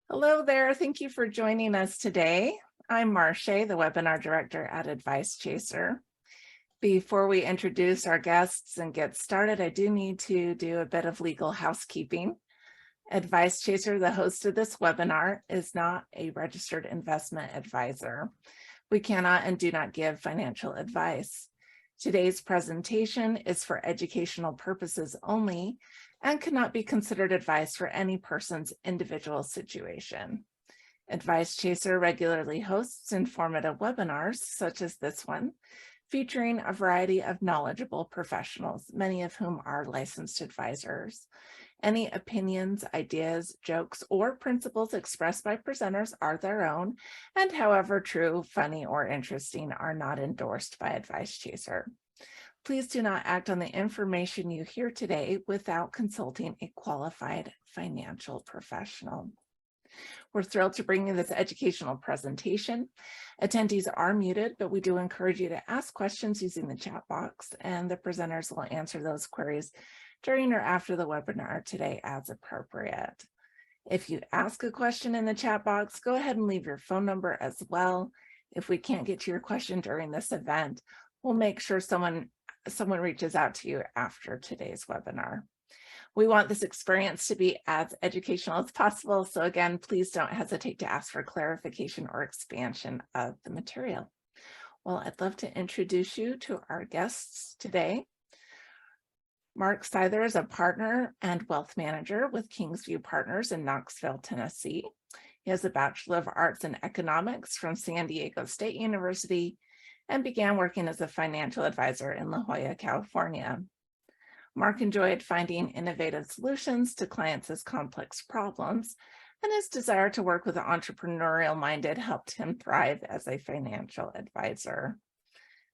Hello there. Thank you for joining us today. I'm Marche, the webinar director at Advice Chaser. Before we introduce our guests and get started, I do need to do a bit of legal housekeeping. Advice Chaser, the host of this webinar, is not a registered investment advisor. We cannot and do not give financial advice. Today's presentation is for educational purposes only and cannot be considered advice for any person's individual situation. Advice Chaser regularly hosts informative webinars, such as this one, featuring a variety of knowledgeable professionals, many of whom are licensed advisors. Any opinions, ideas, jokes, or principles expressed by presenters are their own, and however true, funny, or interesting, are not endorsed by Advice Chaser. Please do not act on the information you hear today without consulting a qualified financial professional. We're thrilled to bring you this educational presentation. Attendees are muted, but we do encourage you to ask questions using the chat box, and the presenters will answer those queries during or after the webinar today as appropriate. If you ask a question in the chat box, go ahead and leave your phone number as well. If we can't get to your question during this event, we'll make sure someone reaches out to you after today's webinar. We want this experience to be as educational as possible, so again, please don't hesitate to ask for clarification or expansion of the material. Well, I'd love to introduce you to our guests today. Mark Seither is a partner and wealth manager with Kingsview Partners in Knoxville, Tennessee. He has a Bachelor of Arts in Economics from San Diego State University and began working as a financial advisor in La Jolla, California. Mark enjoyed finding innovative solutions to clients' complex problems, and his desire to work with the entrepreneurial minded helped him thrive as a financial advisor.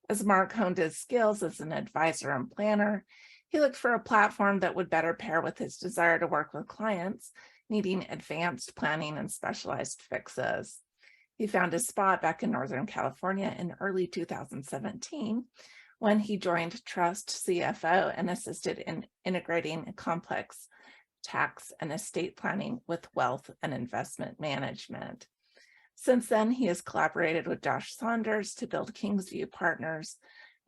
As Mark honed his skills as an advisor and planner, he looked for a platform that would better pair with his desire to work with clients needing advanced planning and specialized fixes. He found his spot back in Northern California in early 2017 when he joined Trust CFO and assisted in integrating complex tax and estate planning with wealth and investment management. Since then, he has collaborated with Josh Saunders to build Kingsview Partners,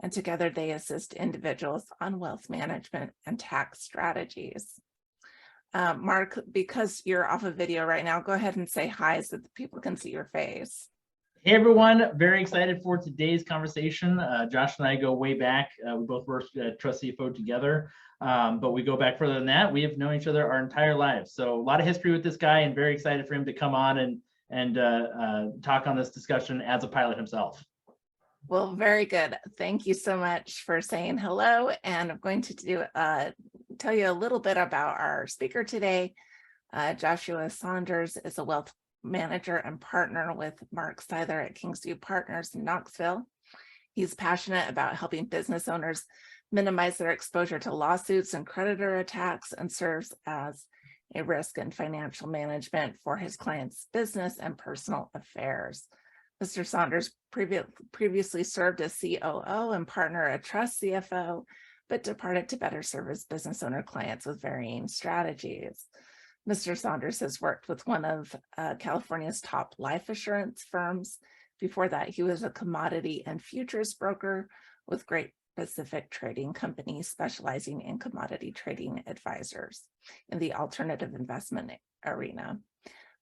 and together they assist individuals on wealth management and tax strategies. Mark, because you're off of video right now, go ahead and say hi so that people can see your face. Hey everyone, very excited for today's conversation. Josh and I go way back. We both worked at Trust CFO together, but we go back further than that. We have known each other our entire lives. So a lot of history with this guy, and very excited for him to come on and talk on this discussion as a pilot himself. Well, very good. Thank you so much for saying hello. And I'm going to tell you a little bit about our speaker today. Joshua Saunders is a wealth manager and partner with Mark Seither at Kingsview Partners in Knoxville. He's passionate about helping business owners minimize their exposure to lawsuits and creditor attacks, and serves as a risk and financial management for his clients' business and personal affairs. Mr. Saunders previously served as COO and partner at Trust CFO, but departed to better serve his business owner clients with varying strategies. Mr. Saunders has worked with one of California's top life assurance firms. Before that, he was a commodity and futures broker with Great Pacific Trading Company, specializing in commodity trading advisors in the alternative investment arena.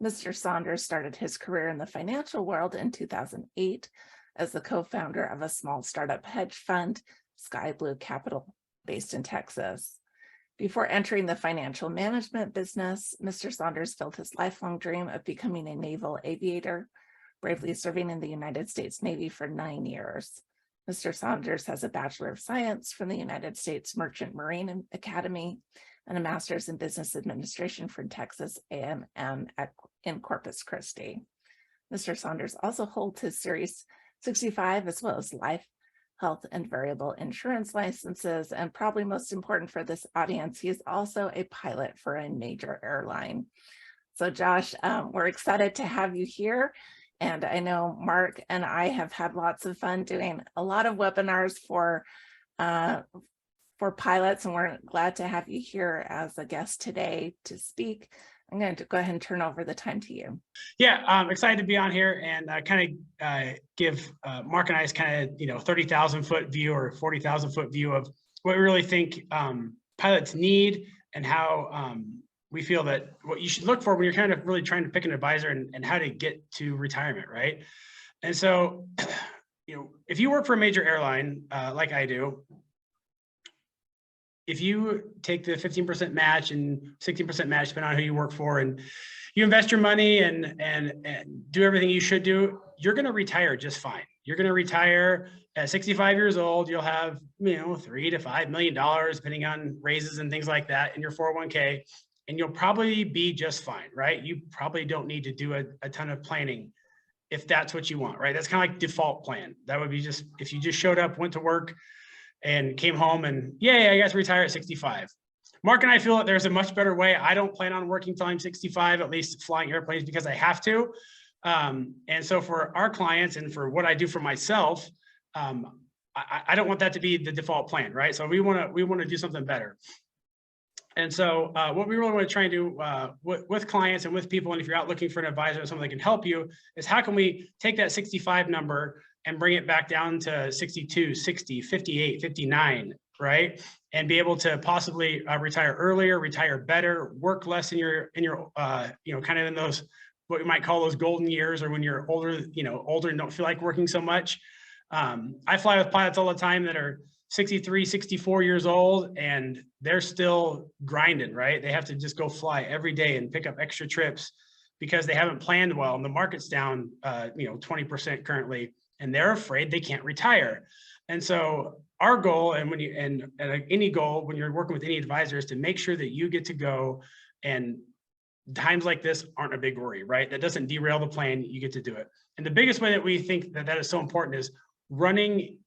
Mr. Saunders started his career in the financial world in 2008 as the co-founder of a small startup hedge fund, Sky Blue Capital, based in Texas. Before entering the financial management business, Mr. Saunders filled his lifelong dream of becoming a naval aviator, bravely serving in the United States Navy for 9 years. Mr. Saunders has a Bachelor of Science from the United States Merchant Marine Academy and a Master's in Business Administration from Texas A&M in Corpus Christi. Mr. Saunders also holds his Series 65 as well as life, health, and variable insurance licenses, and probably most important for this audience, he is also a pilot for a major airline. So Josh, we're excited to have you here. And I know Mark and I have had lots of fun doing a lot of webinars for pilots, and we're glad to have you here as a guest today to speak I'm going to go ahead and turn over the time to you. Yeah, I'm excited to be on here and kind of give Mark and I's kind of 30,000 foot view or 40,000 foot view of what we really think pilots need and how we feel that what you should look for when you're kind of really trying to pick an advisor and how to get to retirement, right? And so, if you work for a major airline like I do, if you take the 15% match and 16% match, depending on who you work for, and you invest your money and do everything you should do, you're going to retire just fine. You're going to retire at 65 years old. You'll have, $3 to $5 million, depending on raises and things like that in your 401k, and you'll probably be just fine, right? You probably don't need to do a ton of planning if that's what you want, right? That's kind of like default plan. That would be just, if you just showed up, went to work, and came home and I got to retire at 65. Mark and I feel that there's a much better way. I don't plan on working till I'm 65, at least flying airplanes, because I have to. And so for our clients and for what I do for myself, I don't want that to be the default plan, right? So we want to do something better. And so what we really want to try and do with clients and with people, and if you're out looking for an advisor or someone that can help you, is how can we take that 65 number and bring it back down to 62, 60, 58, 59, right? And be able to possibly retire earlier, retire better, work less in your kind of in those, what we might call those golden years, or when you're older, older and don't feel like working so much. I fly with pilots all the time that are 63, 64 years old, and they're still grinding, right? They have to just go fly every day and pick up extra trips because they haven't planned well, and the market's down, 20% currently, and they're afraid they can't retire. And so our goal, and any goal when you're working with any advisor, is to make sure that you get to go, and times like this aren't a big worry, right? That doesn't derail the plan. You get to do it. And the biggest way that we think that is so important is running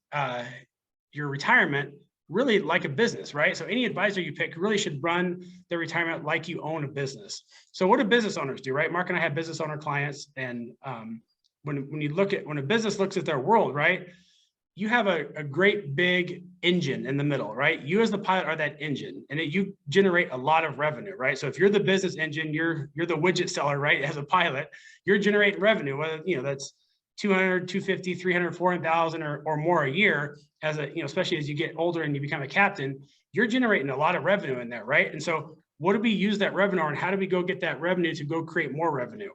your retirement really like a business, right? So any advisor you pick really should run their retirement like you own a business. So what do business owners do, right? Mark and I have business owner clients, and when a business looks at their world, right, you have a great big engine in the middle, right? You as the pilot are that engine, and you generate a lot of revenue, right? So if you're the business engine, you're the widget seller, right? As a pilot, you're generating revenue, whether that's 200, 250, 300, 400,000 or more a year, as especially as you get older and you become a captain, you're generating a lot of revenue in there, right? And so what do we use that revenue on? How do we go get that revenue to go create more revenue?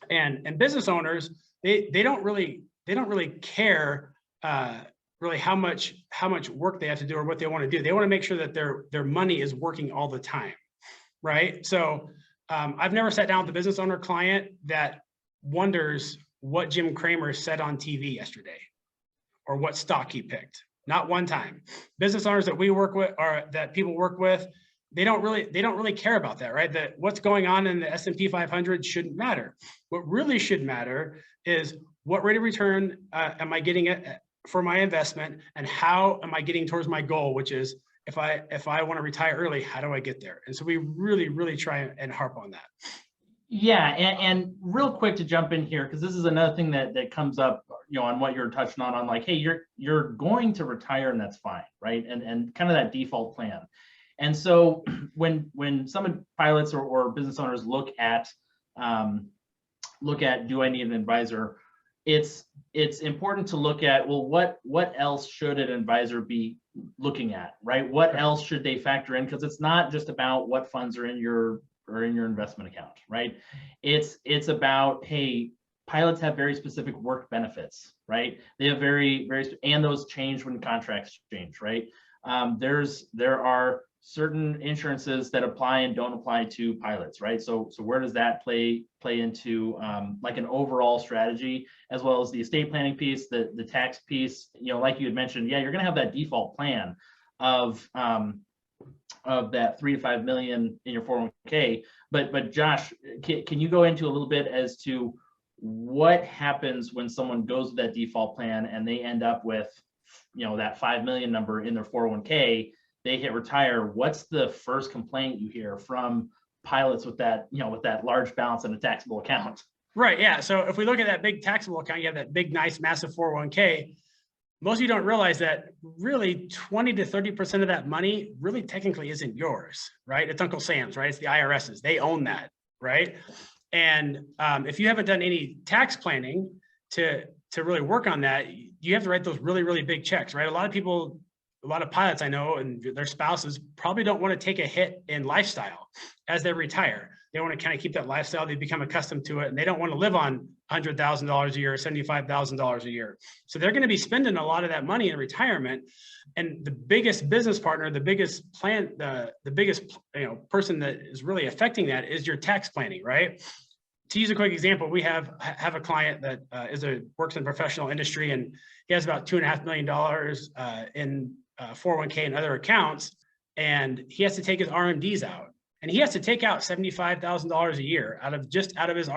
And business owners, they don't really care really how much work they have to do or what they want to do. They want to make sure that their money is working all the time, right? So I've never sat down with a business owner client that wonders what Jim Cramer said on TV yesterday or what stock he picked. Not one time. Business owners that we work with, or that people work with, they don't really care about that, right? That what's going on in the S&P 500 shouldn't matter. What really should matter is what rate of return am I getting for my investment, and how am I getting towards my goal, which is if I want to retire early, how do I get there? And so we really try and harp on that. Yeah, and real quick to jump in here, because this is another thing that comes up, on what you're touching on like, hey, you're going to retire and that's fine, right? And kind of that default plan. And so when some pilots or business owners look at do I need an advisor, it's important to look at, well, what else should an advisor be looking at, right? What else should they factor in? Because it's not just about what funds are in your investment account, right? It's about, hey, pilots have very specific work benefits, right? They have and those change when contracts change, right? There are certain insurances that apply and don't apply to pilots, right? So where does that play into like an overall strategy, as well as the estate planning piece, the tax piece? Like you had mentioned, yeah, you're going to have that default plan of that 3 to 5 million in your 401k. But Josh, can you go into a little bit as to what happens when someone goes with that default plan and they end up with, that 5 million number in their 401k, they hit retire? What's the first complaint you hear from pilots with that, with that large balance in a taxable account? Right. Yeah. So if we look at that big taxable account, you have that big, nice, massive 401k. most of you don't realize that really 20 to 30% of that money really technically isn't yours, right? It's Uncle Sam's, right? It's the IRS's. They own that, right? And if you haven't done any tax planning to really work on that, you have to write those really, really big checks, right? A lot of people, a lot of pilots I know and their spouses probably don't want to take a hit in lifestyle as they retire. They want to kind of keep that lifestyle. They become accustomed to it, and they don't want to live on $100,000 a year, $75,000 a year. So they're going to be spending a lot of that money in retirement. And the biggest business partner, the biggest plan, the biggest person that is really affecting that is your tax planning, right? To use a quick example, we have a client that works in the professional industry, and he has about $2.5 million in 401k and other accounts, and he has to take his RMDs out. And he has to take out $75,000 a year out of his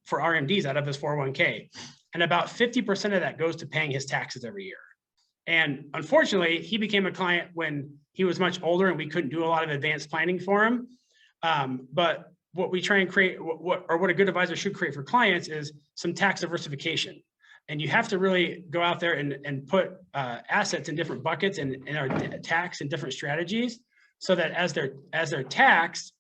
for RMDs out of his 401k. And about 50% of that goes to paying his taxes every year. And unfortunately, he became a client when he was much older and we couldn't do a lot of advanced planning for him. But what we try and create, what a good advisor should create for clients is some tax diversification. And you have to really go out there and put assets in different buckets and our tax and different strategies, so that as they're taxed,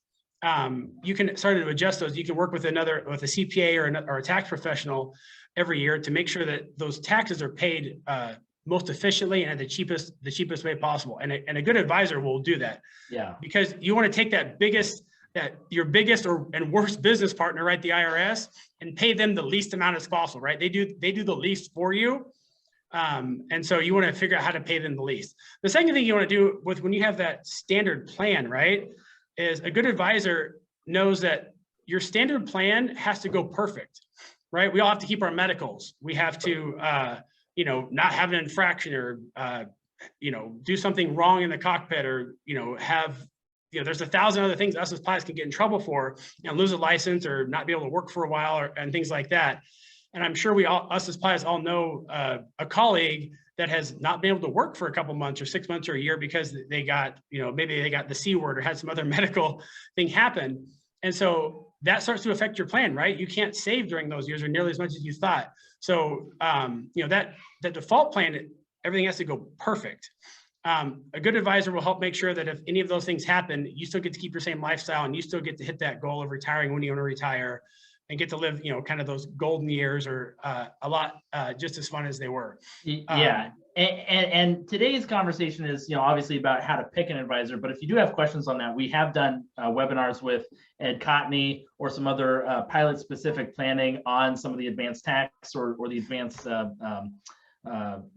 you can start to adjust those. You can work with a CPA or a tax professional every year to make sure that those taxes are paid most efficiently and at the cheapest way possible. And a good advisor will do that. Yeah. Because you want to take your biggest and worst business partner, right, the IRS, and pay them the least amount as possible, right? They do the least for you. And so you want to figure out how to pay them the least. The second thing you want to do when you have that standard plan, right, is a good advisor knows that your standard plan has to go perfect, right? We all have to keep our medicals. We have to, not have an infraction or, do something wrong in the cockpit, or, there's 1,000 other things us as pilots can get in trouble for, lose a license or not be able to work for a while and things like that. And I'm sure us as pilots all know a colleague that has not been able to work for a couple months or 6 months or a year because they got, maybe they got the C word or had some other medical thing happen. And so that starts to affect your plan, right? You can't save during those years or nearly as much as you thought. So, that default plan, everything has to go perfect. A good advisor will help make sure that if any of those things happen, you still get to keep your same lifestyle and you still get to hit that goal of retiring when you want to retire, and get to live, kind of those golden years, or a lot just as fun as they were. Yeah. And today's conversation is, obviously about how to pick an advisor. But if you do have questions on that, we have done webinars with Ed Cotney or some other pilot-specific planning on some of the advanced tax or the advanced,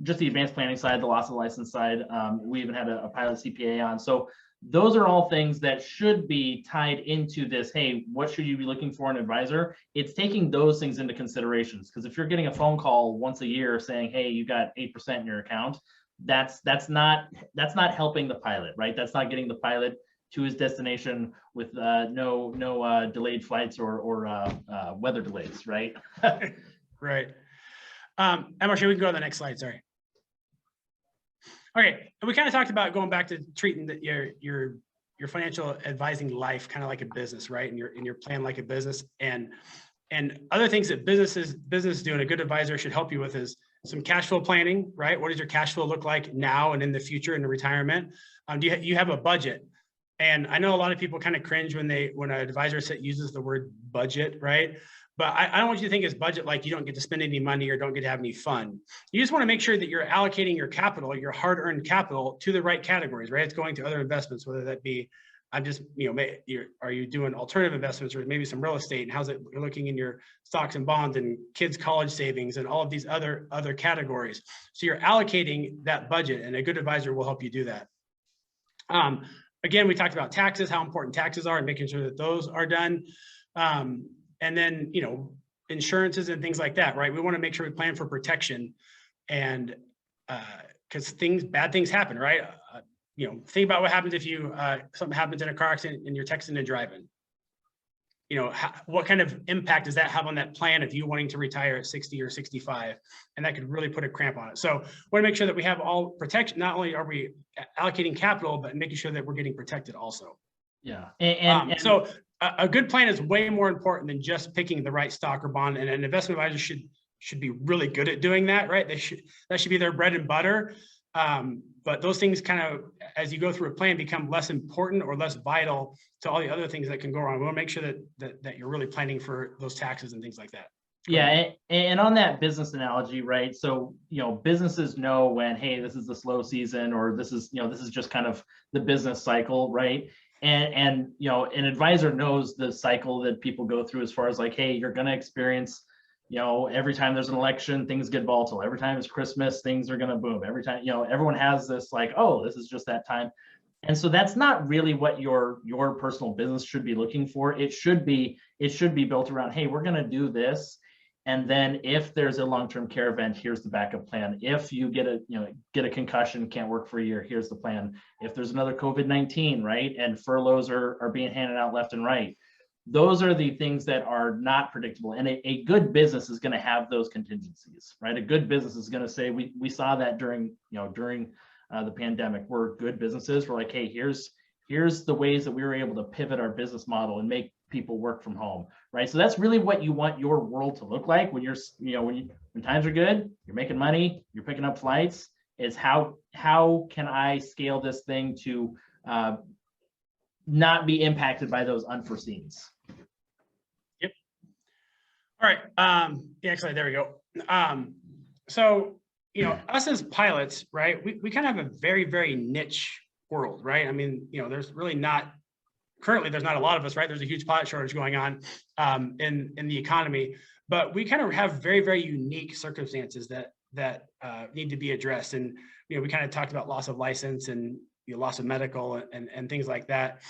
just the advanced planning side, the loss of license side. We even had a pilot CPA on. So those are all things that should be tied into this. Hey, what should you be looking for in an advisor? It's taking those things into considerations, because if you're getting a phone call once a year saying, hey, you got 8% in your account, that's not helping the pilot, right? That's not getting the pilot to his destination with no delayed flights or weather delays, right? Right. Emma, we can go to the next slide. Sorry. Okay, and we kind of talked about going back to treating your financial advising life kind of like a business, right? And your plan like a business, and other things that businesses do, and a good advisor should help you with is some cash flow planning, right? What does your cash flow look like now and in the future in the retirement? Do you have a budget? And I know a lot of people kind of cringe when an advisor uses the word budget, right? But I don't want you to think it's budget like you don't get to spend any money or don't get to have any fun. You just want to make sure that you're allocating your capital, your hard-earned capital, to the right categories, right? It's going to other investments, whether that be, are you doing alternative investments or maybe some real estate, and how's it you're looking in your stocks and bonds and kids' college savings and all of these other categories. So you're allocating that budget, and a good advisor will help you do that. Again, we talked about taxes, how important taxes are, and making sure that those are done. And then, insurances and things like that, right? We want to make sure we plan for protection, and because bad things happen, right? Think about what happens if something happens in a car accident and you're texting and driving. What kind of impact does that have on that plan of you wanting to retire at 60 or 65? And that could really put a cramp on it. So we want to make sure that we have all protection. Not only are we allocating capital, but making sure that we're getting protected also. Yeah. So a good plan is way more important than just picking the right stock or bond. And an investment advisor should should be really good at doing that, right? That should be their bread and butter. But those things kind of, as you go through a plan, become less important or less vital to all the other things that can go wrong. We want to make sure that you're really planning for those taxes and things like that. Yeah, and on that business analogy, right? So, businesses know when, hey, this is the slow season, or this is just kind of the business cycle, right? And an advisor knows the cycle that people go through as far as like, hey, you're going to experience, every time there's an election, things get volatile. Every time it's Christmas, things are going to boom. Every time, everyone has this like, oh, this is just that time. And so that's not really what your personal business should be looking for. It should be built around, hey, we're going to do this. And then if there's a long-term care event, here's the backup plan. If you get a concussion, can't work for a year, here's the plan. If there's another COVID-19, right, and furloughs are being handed out left and right, those are the things that are not predictable. And a good business is going to have those contingencies, right? A good business is going to say, we saw that during the pandemic. We're good businesses. We're like, hey, here's the ways that we were able to pivot our business model and make people work from home, right? So that's really what you want your world to look like when when times are good, you're making money, you're picking up flights. Is how can I scale this thing to not be impacted by those unforeseens? Yep. All right. Yeah, actually, there we go. So us as pilots, right? We kind of have a very, very niche world, right? I mean, there's really not. Currently, there's not a lot of us, right? There's a huge pilot shortage going on in the economy, but we kind of have very, very unique circumstances that need to be addressed. And we kind of talked about loss of license and loss of medical and things like that.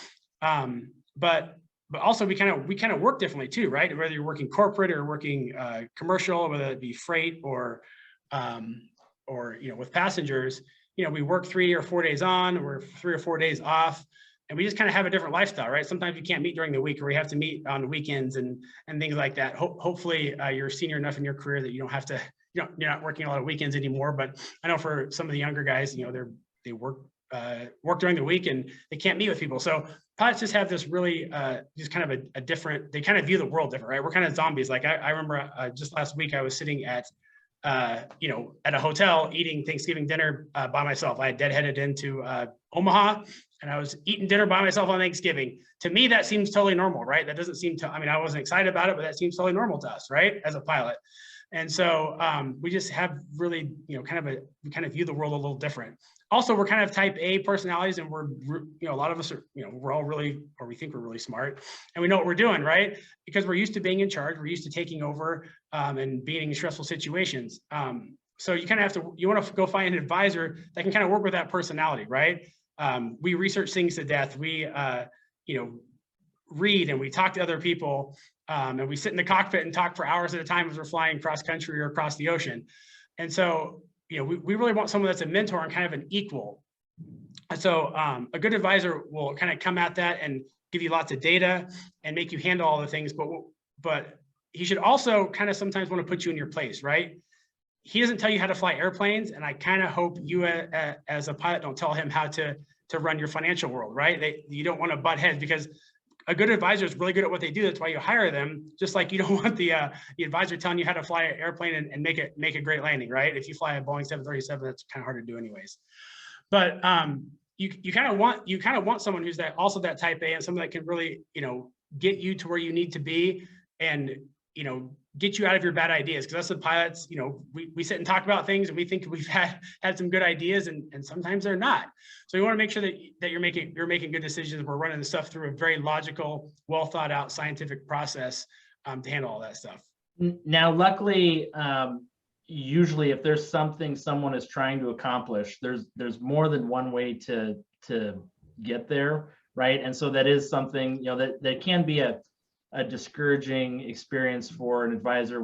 But also we kind of work differently too, right? Whether you're working corporate or working commercial, whether it be freight or with passengers, we work 3 or 4 days on, or 3 or 4 days off. And we just kind of have a different lifestyle, right? Sometimes you can't meet during the week, or we have to meet on the weekends and things like that. Hopefully you're senior enough in your career that you don't have to, you're not working a lot of weekends anymore. But I know for some of the younger guys, they work during the week and they can't meet with people. So pilots just have this really just kind of a different, they kind of view the world different, right? We're kind of zombies. Like I remember just last week I was sitting at at a hotel eating Thanksgiving dinner by myself. I had deadheaded into Omaha, and I was eating dinner by myself on Thanksgiving. To me, that seems totally normal, right? That doesn't seem to, I mean, I wasn't excited about it, but that seems totally normal to us, right? As a pilot. And so we just have really, we kind of view the world a little different. Also, we're kind of type A personalities, and we're, a lot of us are, we're all really, or we think we're really smart, and we know what we're doing, right? Because we're used to being in charge, we're used to taking over and being in stressful situations. So you kind of have to, you want to go find an advisor that can kind of work with that personality, right? We research things to death. We, read and we talk to other people, and we sit in the cockpit and talk for hours at a time as we're flying cross country or across the ocean. And so, we really want someone that's a mentor and kind of an equal. And so a good advisor will kind of come at that and give you lots of data and make you handle all the things, but he should also kind of sometimes want to put you in your place, right? He doesn't tell you how to fly airplanes, and I kind of hope you as a pilot don't tell him how to run your financial world, right? You don't want to butt heads, because a good advisor is really good at what they do. That's why you hire them. Just like you don't want the advisor telling you how to fly an airplane and make a great landing, right? If you fly a Boeing 737, that's kind of hard to do anyways. But you kind of want someone who's also that type A, and someone that can really get you to where you need to be, and get you out of your bad ideas. Because us the pilots, we sit and talk about things, and we think we've had some good ideas, and sometimes they're not. So you want to make sure that you're making good decisions. We're running the stuff through a very logical, well thought out scientific process to handle all that stuff. Now, luckily, usually if there's something someone is trying to accomplish, there's more than one way to get there, right? And so that is something that can be a discouraging experience for an advisor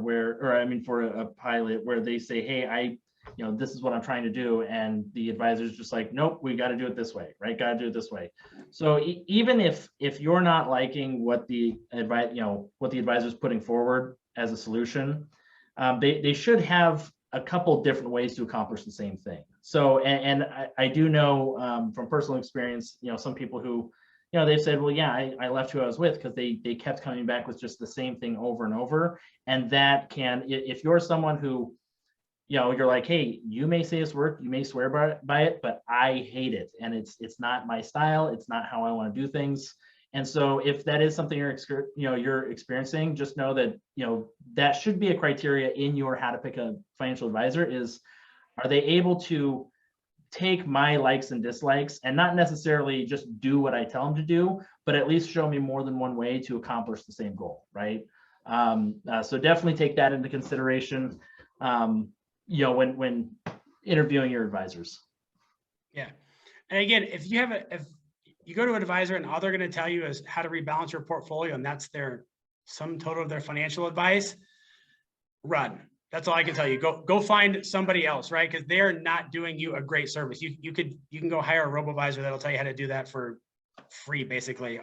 for a pilot, where they say, hey, this is what I'm trying to do. And the advisor is just like, nope, we got to do it this way, right? Got to do it this way. So even if you're not liking what the advisor is putting forward as a solution, they should have a couple different ways to accomplish the same thing. So, and I do know from personal experience, some people who, they've said, well, yeah, I left who I was with because they kept coming back with just the same thing over and over. And that can, if you're someone who, you're like, hey, you may say it's work, you may swear by it, but I hate it. And it's not my style. It's not how I want to do things. And so if that is something you're experiencing, just know that, that should be a criteria in your how to pick a financial advisor is, are they able to take my likes and dislikes and not necessarily just do what I tell them to do, but at least show me more than one way to accomplish the same goal, right? So definitely take that into consideration, when interviewing your advisors. Yeah. And again, if you go to an advisor and all they're going to tell you is how to rebalance your portfolio, and that's their sum total of their financial advice, run. That's all I can tell you. Go find somebody else, right? Because they are not doing you a great service. You can go hire a robo-advisor that'll tell you how to do that for free, basically,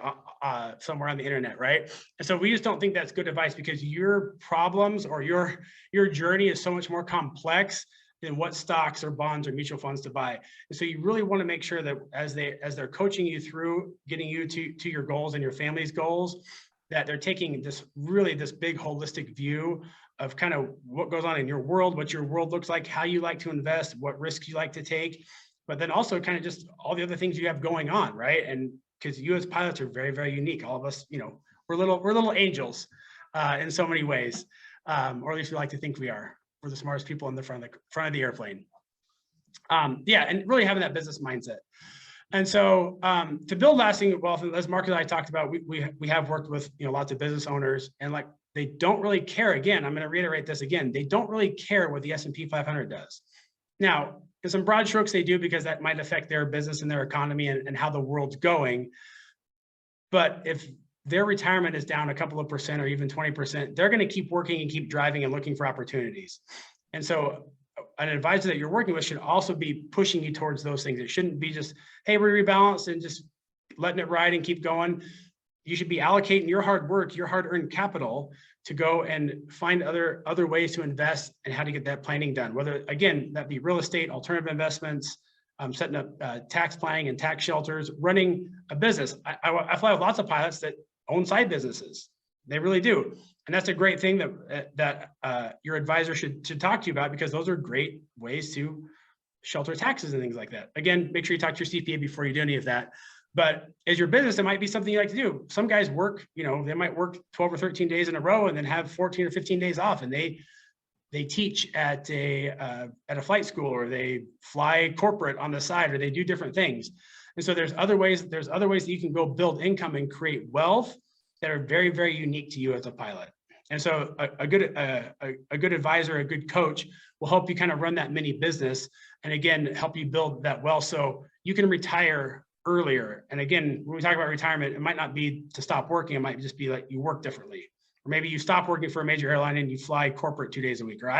somewhere on the internet, right? And so we just don't think that's good advice, because your problems or your journey is so much more complex than what stocks or bonds or mutual funds to buy. And so you really want to make sure that as they're coaching you through getting you to your goals and your family's goals, that they're taking this big holistic view of kind of what goes on in your world, what your world looks like, how you like to invest, what risks you like to take, but then also kind of just all the other things you have going on, right? And because you as pilots are very, very unique. All of us, we're little angels in so many ways, or at least we like to think we are. We're the smartest people in the front of the airplane. Yeah, and really having that business mindset. And so to build lasting wealth, as Mark and I talked about, we have worked with lots of business owners, and like they don't really care. Again, I'm going to reiterate this again. They don't really care what the S&P 500 does. Now, in some broad strokes, they do, because that might affect their business and their economy and how the world's going. But if their retirement is down a couple of percent or even 20%, they're going to keep working and keep driving and looking for opportunities. And so an advisor that you're working with should also be pushing you towards those things. It shouldn't be just, hey, we rebalanced and just letting it ride and keep going. You should be allocating your hard work, your hard-earned capital, to go and find other ways to invest and how to get that planning done. Whether, again, that be real estate, alternative investments, setting up tax planning and tax shelters, running a business. I fly with lots of pilots that own side businesses. They really do. And that's a great thing that your advisor should talk to you about, because those are great ways to shelter taxes and things like that. Again, make sure you talk to your CPA before you do any of that. But as your business, it might be something you like to do. Some guys work, they might work 12 or 13 days in a row and then have 14 or 15 days off. And they teach at a flight school, or they fly corporate on the side, or they do different things. And so there's other ways that you can go build income and create wealth that are very, very unique to you as a pilot. And so a good advisor, a good coach will help you kind of run that mini business, and again, help you build that wealth so you can retire earlier. And again, when we talk about retirement, it might not be to stop working. It might just be like you work differently, or maybe you stop working for a major airline and you fly corporate 2 days a week, or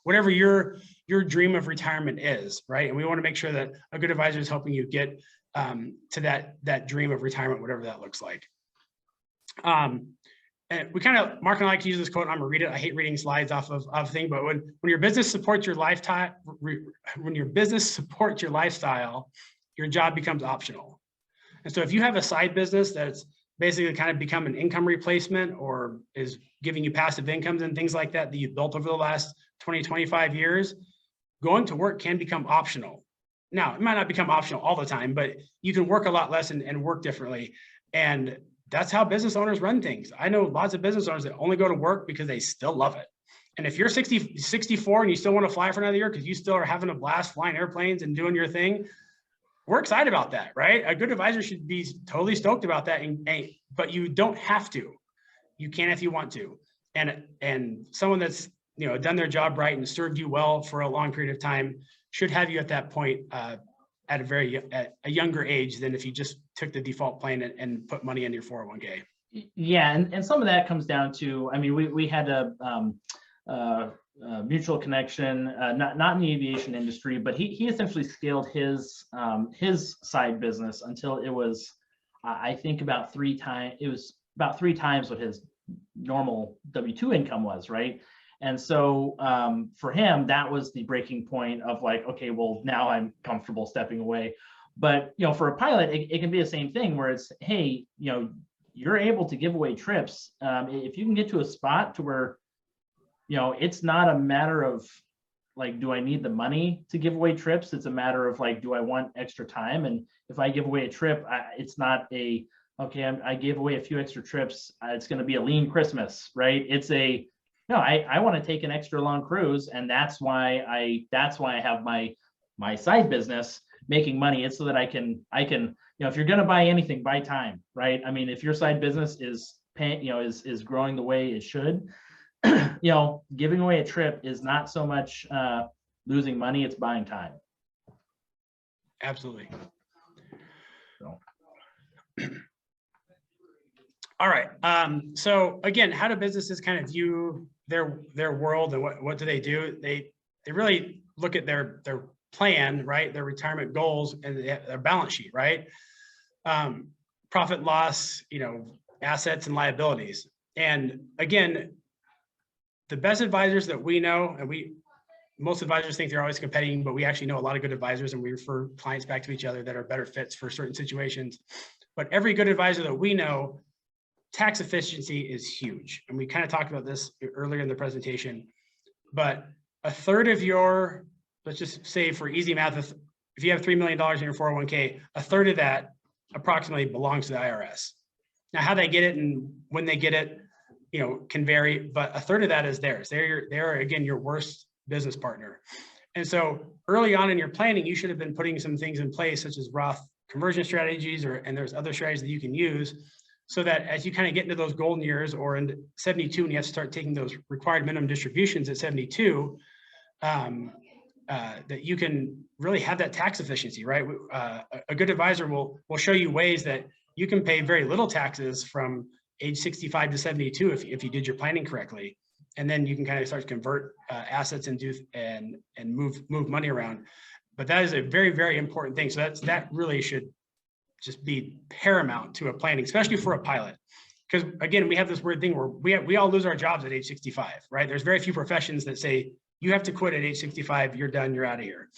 whatever your dream of retirement is, right? And we want to make sure that a good advisor is helping you get to that dream of retirement, whatever that looks like. And we kind of, Mark and I like to use this quote, and I'm gonna read it. I hate reading slides off of thing, but when your business supports your lifetime, when your business supports your lifestyle, your job becomes optional. And so if you have a side business that's basically kind of become an income replacement, or is giving you passive incomes and things like that you've built over the last 20, 25 years, going to work can become optional. Now, it might not become optional all the time, but you can work a lot less and work differently. And that's how business owners run things. I know lots of business owners that only go to work because they still love it. And if you're 64 and you still want to fly for another year because you still are having a blast flying airplanes and doing your thing, we're excited about that, right? A good advisor should be totally stoked about that, but you don't have to. You can if you want to. And someone that's done their job right and served you well for a long period of time should have you at that point at a younger age than if you just took the default plan and put money in your 401k. Yeah, and some of that comes down to, I mean, we had a mutual connection, not in the aviation industry, but he essentially scaled his side business until it was, I think about 3 times. It was about 3 times what his normal W-2 income was, right? And so for him, that was the breaking point of like, okay, well, now I'm comfortable stepping away. But, you know, for a pilot, it can be the same thing where it's, hey, you know, you're able to give away trips. If you can get to a spot to where, you know, it's not a matter of like, do I need the money to give away trips? It's a matter of like, do I want extra time? And if I give away a trip, it's not a, okay, I gave away a few extra trips. It's going to be a lean Christmas, right? It's a, no, I want to take an extra long cruise. And that's why I have my side business making money. It's so that I can, you know, if you're going to buy anything, buy time, right? I mean, if your side business is paying, you know, is growing the way it should, you know, giving away a trip is not so much losing money, it's buying time. Absolutely. So. All right. So again, how do businesses kind of view their world, and what do they do? They really look at their plan, right? Their retirement goals and their balance sheet, right? Profit loss, you know, assets and liabilities. And again, the best advisors that we know, and most advisors think they're always competing, but we actually know a lot of good advisors, and we refer clients back to each other that are better fits for certain situations. But every good advisor that we know, tax efficiency is huge. And we kind of talked about this earlier in the presentation, but a third of your, let's just say for easy math, if you have $3 million in your 401k, a third of that approximately belongs to the IRS. Now, how they get it and when they get it, you know, can vary, but a third of that is theirs. They're again, your worst business partner. And so early on in your planning, you should have been putting some things in place, such as Roth conversion strategies, and there's other strategies that you can use, so that as you kind of get into those golden years, or in 72, and you have to start taking those required minimum distributions at 72, that you can really have that tax efficiency, right? A good advisor will show you ways that you can pay very little taxes from age 65 to 72 if you did your planning correctly. And then you can kind of start to convert assets and move money around. But that is a very, very important thing. So that really should just be paramount to a planning, especially for a pilot. Because again, we have this weird thing where we all lose our jobs at age 65, right? There's very few professions that say you have to quit at age 65, you're done, you're out of here.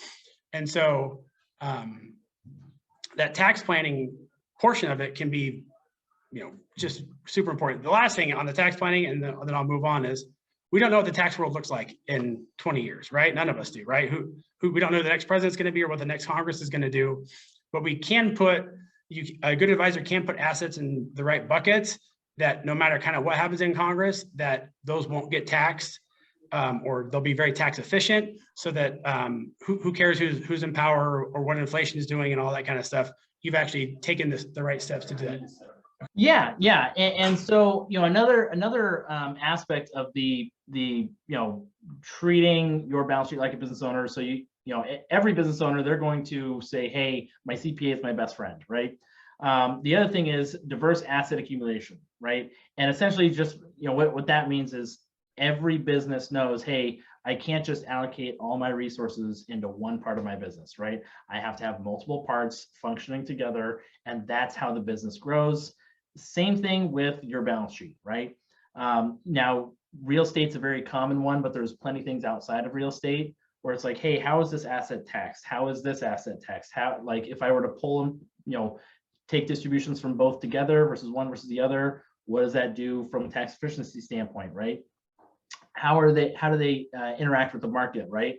And so that tax planning portion of it can be, you know, just super important. The last thing on the tax planning, and then I'll move on, is we don't know what the tax world looks like in 20 years, right? None of us do, right? We don't know who the next president's going to be or what the next Congress is going to do, but we can a good advisor can put assets in the right buckets that no matter kind of what happens in Congress, that those won't get taxed, or they'll be very tax efficient, so that who cares who's in power or what inflation is doing and all that kind of stuff. You've actually taken the right steps to do that. Yeah. And so, you know, another aspect of the you know, treating your balance sheet like a business owner. So you know, every business owner, they're going to say, hey, my CPA is my best friend, right? The other thing is diverse asset accumulation, right? And essentially just, you know, what that means is every business knows, hey, I can't just allocate all my resources into one part of my business, right? I have to have multiple parts functioning together, and that's how the business grows. Same thing with your balance sheet, right? Now, real estate's a very common one, but there's plenty of things outside of real estate where it's like, hey, how is this asset taxed? How is this asset taxed? How, like, if I were to pull them, you know, take distributions from both together versus one versus the other, what does that do from a tax efficiency standpoint, right? How do they interact with the market, right?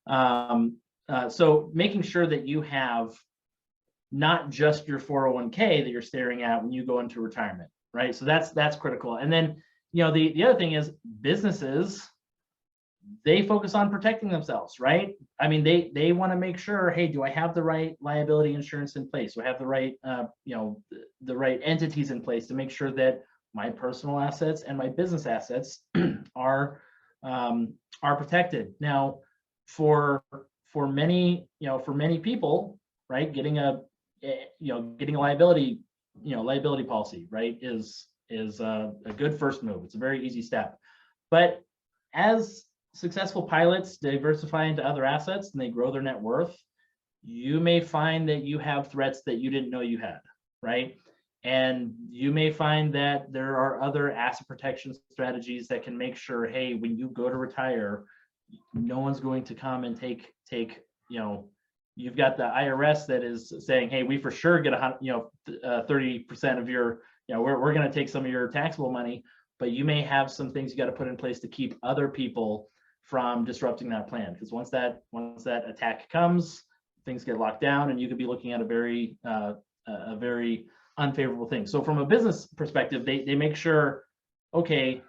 So making sure that you have not just your 401k that you're staring at when you go into retirement, right? So that's critical. And then, you know, the other thing is businesses, they focus on protecting themselves, right? I mean, they want to make sure, hey, do I have the right liability insurance in place? Do I have the right, you know, the right entities in place to make sure that my personal assets and my business assets are protected? Now, for many people, right, getting a liability policy, right, is a good first move. It's a very easy step. But as successful pilots diversify into other assets and they grow their net worth, you may find that you have threats that you didn't know you had, right? And you may find that there are other asset protection strategies that can make sure, hey, when you go to retire, no one's going to come and take You've got the IRS that is saying, hey, we for sure get 30% of your, we're going to take some of your taxable money, but you may have some things you got to put in place to keep other people from disrupting that plan. Because once that attack comes, things get locked down, and you could be looking at a very unfavorable thing. So from a business perspective, they make sure, okay,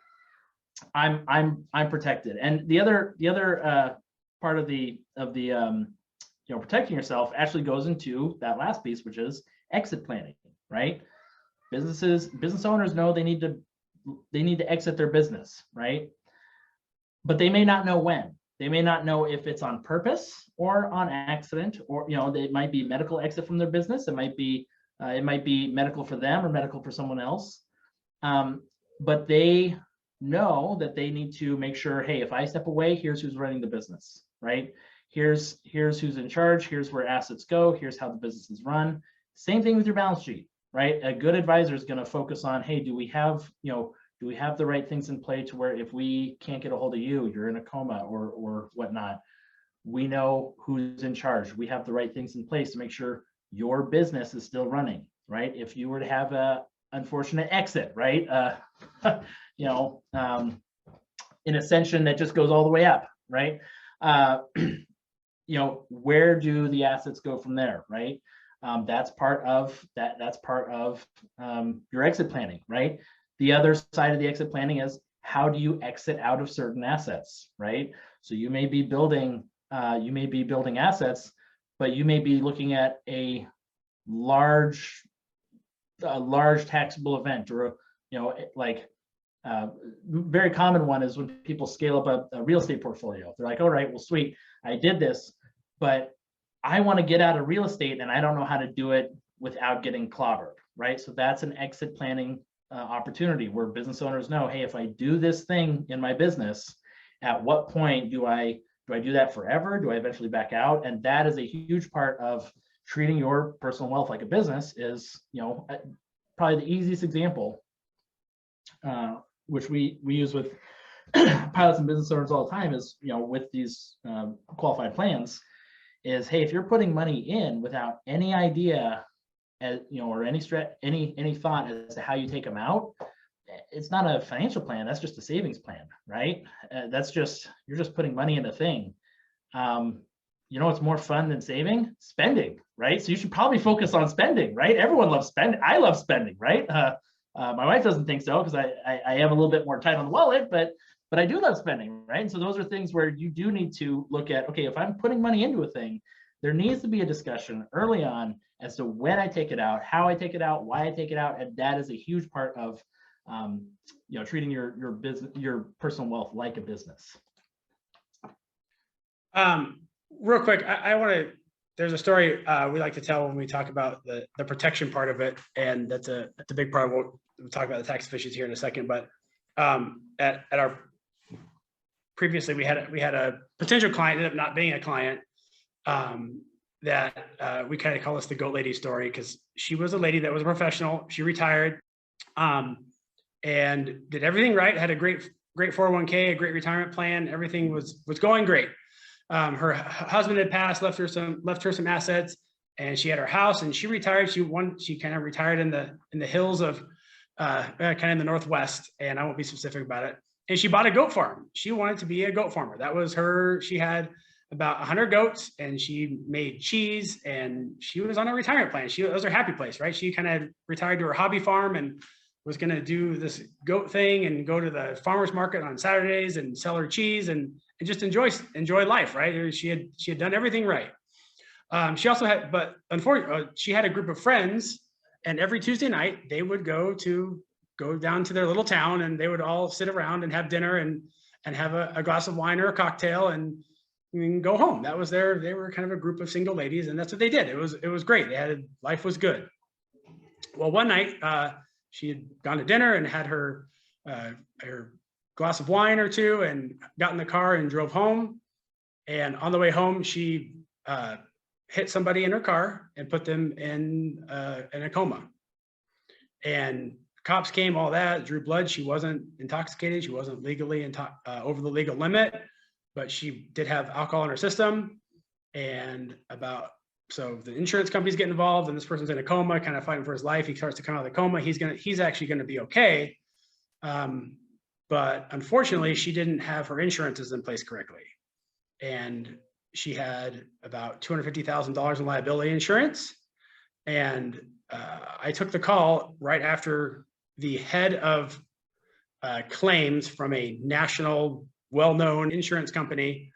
I'm protected. And the other part of the protecting yourself actually goes into that last piece, which is exit planning, right? Business owners know they need to exit their business, right? But they may not know when. They may not know if it's on purpose or on accident, or it might be medical exit from their business. It might be medical for them or medical for someone else. But they know that they need to make sure, hey, if I step away, here's who's running the business, right? Here's who's in charge. Here's where assets go. Here's how the business is run. Same thing with your balance sheet, right? A good advisor is going to focus on, hey, do we have the right things in play to where if we can't get a hold of you, you're in a coma or whatnot, we know who's in charge. We have the right things in place to make sure your business is still running, right? If you were to have a unfortunate exit, right? An ascension that just goes all the way up, right? Where do the assets go from there, right? That's part of that. That's part of your exit planning, right? The other side of the exit planning is, how do you exit out of certain assets, right? So you may be building assets, but you may be looking at a large taxable event, or very common one is when people scale up a real estate portfolio. They're like, all right, well, sweet, I did this, but I want to get out of real estate and I don't know how to do it without getting clobbered, right? So that's an exit planning opportunity where business owners know, hey, if I do this thing in my business, at what point do I do that forever? Do I eventually back out? And that is a huge part of treating your personal wealth like a business. Is probably the easiest example, which we use with pilots and business owners all the time, is with these qualified plans, is, hey, if you're putting money in without any idea, or any thought as to how you take them out, it's not a financial plan. That's just a savings plan, right? You're just putting money in a thing. What's more fun than saving? Spending, right? So you should probably focus on spending, right? Everyone loves spending. I love spending, right? My wife doesn't think so, because I have a little bit more tight on the wallet, but I do love spending, right? And so those are things where you do need to look at, okay, if I'm putting money into a thing, there needs to be a discussion early on as to when I take it out, how I take it out, why I take it out, and that is a huge part of treating your business, your personal wealth, like a business. Real quick, I want to. There's a story we like to tell when we talk about the protection part of it, and that's a big part. We'll talk about the tax efficiency here in a second, but at our previously we had a potential client, ended up not being a client. That we kind of call this the goat lady story, because she was a lady that was a professional. She retired and did everything right, had a great 401k, a great retirement plan. Everything was going great. Her husband had passed, left her some assets, and she had her house, and she retired. She kind of retired in the hills of kind of in the Northwest, and I won't be specific about it. And she bought a goat farm. She wanted to be a goat farmer. That was her. She had about 100 goats, and she made cheese, and she was on a retirement plan. It was her happy place, right? She kind of retired to her hobby farm and was going to do this goat thing and go to the farmer's market on Saturdays and sell her cheese and just enjoy life, right? She had done everything right. She also had, but unfortunately, she had a group of friends, and every Tuesday night they would go down to their little town, and they would all sit around and have dinner and have a glass of wine or a cocktail and go home. They were kind of a group of single ladies, and that's what they did. It was great. Life was good. Well, one night she had gone to dinner and had her glass of wine or two and got in the car and drove home. And on the way home, she hit somebody in her car and put them in a coma. And cops came, all that, drew blood. She wasn't intoxicated. She wasn't legally over the legal limit, but she did have alcohol in her system. And about So the insurance companies get involved, and this person's in a coma, kind of fighting for his life. He starts to come out of the coma. He's actually going to be okay. But unfortunately, she didn't have her insurances in place correctly. And she had about $250,000 in liability insurance. And I took the call right after the head of claims from a national, well-known insurance company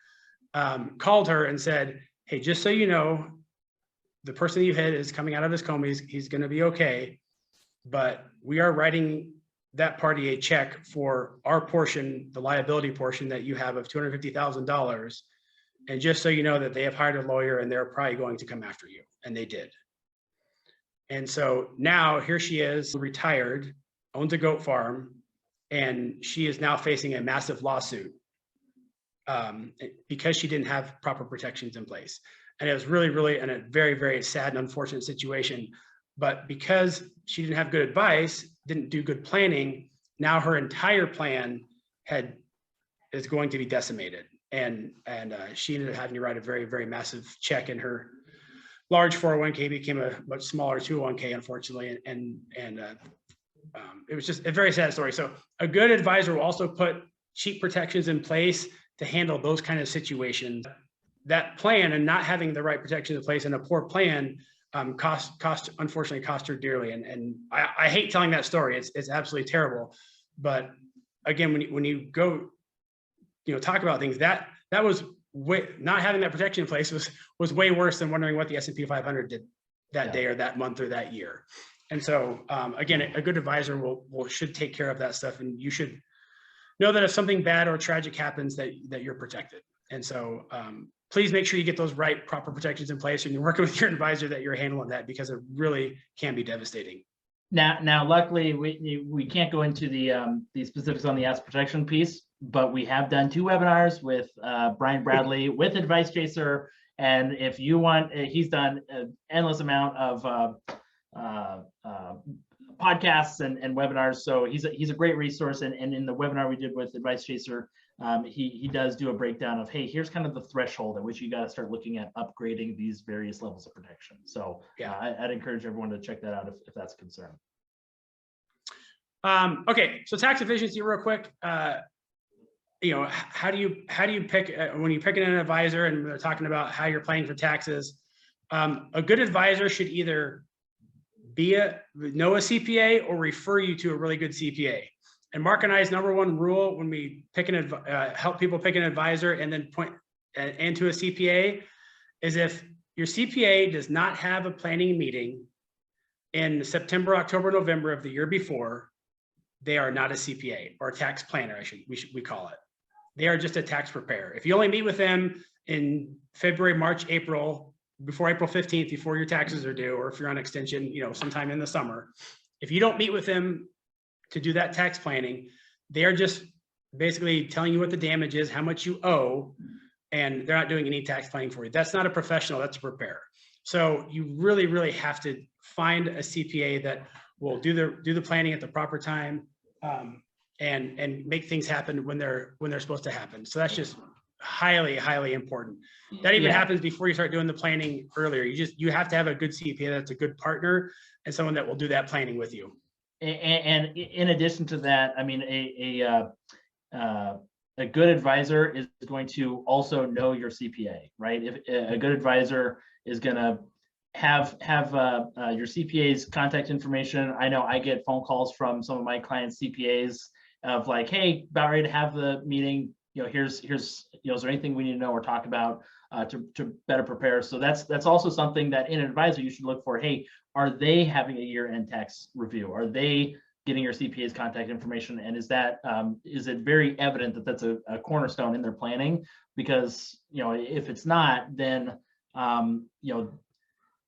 called her and said, hey, just so you know, the person you hit is coming out of his coma. He's going to be okay. But we are writing that party a check for our portion, the liability portion that you have of $250,000. And just so you know that they have hired a lawyer and they're probably going to come after you. And they did. And so now here she is, retired, owns a goat farm, and she is now facing a massive lawsuit because she didn't have proper protections in place. And it was really, really a very, very sad and unfortunate situation. But because she didn't have good advice, didn't do good planning, now her entire plan is going to be decimated. And she ended up having to write a very, very massive check, and her large 401k became a much smaller 201k, unfortunately. And it was just a very sad story. So a good advisor will also put cheap protections in place to handle those kind of situations. That plan and not having the right protections in place and a poor plan unfortunately cost her dearly. And I hate telling that story. It's absolutely terrible. But again, when you go, talk about things, that was not having that protection in place was way worse than wondering what the S&P 500 did that day or that month or that year. And so again, a good advisor should take care of that stuff, and you should know that if something bad or tragic happens, that you're protected. And so please make sure you get those proper protections in place, and you're working with your advisor that you're handling that, because it really can be devastating. Now, luckily, we can't go into the specifics on the asset protection piece, but we have done 2 webinars with Brian Bradley with Advice Chaser, and if you want, he's done an endless amount of podcasts and webinars. So he's a great resource. And in the webinar we did with Advice Chaser, he does do a breakdown of, hey, here's kind of the threshold at which you got to start looking at upgrading these various levels of protection. So yeah, I'd encourage everyone to check that out if that's a concern. Okay, so tax efficiency, real quick. How do you pick when you're picking an advisor and they're talking about how you're planning for taxes? A good advisor should either know a CPA or refer you to a really good CPA. And Mark and I's #1 rule when we help people pick an advisor and then point into a CPA is, if your CPA does not have a planning meeting in September, October, November of the year before, they are not a CPA or a tax planner. We call it. They are just a tax preparer. If you only meet with them in February, March, April, before April 15th, before your taxes are due, or if you're on extension, sometime in the summer, if you don't meet with them to do that tax planning, they are just basically telling you what the damage is, how much you owe, and they're not doing any tax planning for you. That's not a professional, that's a preparer. So you really, really have to find a CPA that will do the planning at the proper time, and make things happen when they're supposed to happen. So that's just highly, highly important. That even happens before you start doing the planning earlier. You have to have a good CPA that's a good partner and someone that will do that planning with you. And in addition to that, I mean, a good advisor is going to also know your CPA, right? If a good advisor is going to have your CPA's contact information. I know I get phone calls from some of my clients' CPAs of like, hey, about ready to have the meeting. Here's is there anything we need to know or talk about to better prepare? So that's also something that in an advisor you should look for. Hey, are they having a year-end tax review? Are they getting your CPA's contact information? And is it very evident that that's a cornerstone in their planning? Because if it's not, then